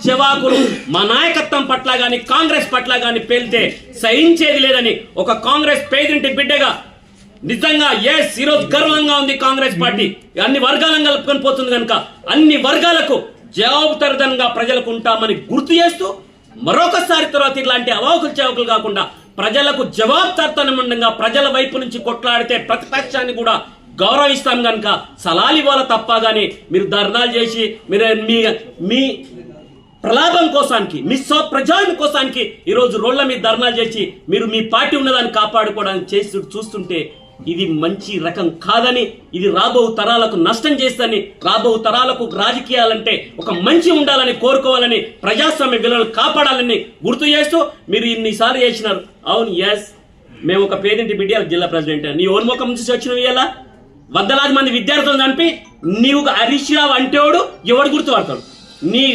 చెవాకులు మా నాయకత్వం పట్ల గాని కాంగ్రెస్ పట్ల గాని పేలితే సహించేది లేదని ఒక కాంగ్రెస్ పేదింటి బిడ్డగా నిజంగా ఈరోజు గర్వంగా ఉంది కాంగ్రెస్ పార్టీ అన్ని వర్గాలను కలుపుకొని పోతుంది కనుక అన్ని వర్గాలకు జవాబుదారీతనంగా ప్రజలకు ఉంటామని గుర్తు చేస్తూ మరొకసారి తర్వాత ఇలాంటి అవాకులు చెవాకులు కాకుండా ప్రజలకు జవాబుదారీతనంగా ప్రజల వైపు నుంచి కొట్లాడితే ప్రతిపక్షాన్ని కూడా గౌరవిస్తాం కనుక సలాలు ఇవ్వాల తప్ప గానీ మీరు ధర్నాలు చేసి మీరు మీ ప్రలాభం కోసానికి మీ ప్రజాని కోసానికి ఈరోజు రోడ్ల మీద ధర్నాలు చేసి మీరు మీ పార్టీ ఉన్నదాన్ని కాపాడుకోవడానికి చేసి చూస్తుంటే ఇది మంచి రకం కాదని, ఇది రాబో తరాలకు నష్టం చేస్తుందని, రాబో తరాలకు రాజకీయాలంటే ఒక మంచి ఉండాలని కోరుకోవాలని, ప్రజాస్వామ్య విలువలు కాపాడాలని గుర్తు చేస్తూ మీరు ఇన్నిసార్లు చేసినారు. అవును, మేము ఒక పేదింటి బిడ్డ జిల్లా ప్రెసిడెంట్. నీ ఓన్ముఖం నుంచి వచ్చినవి ఇలా వందలాది మంది విద్యార్థులను చంపి నీవు హరీష్ రావు అంటేవాడు ఎవడు గుర్తుపడతాడు? నీ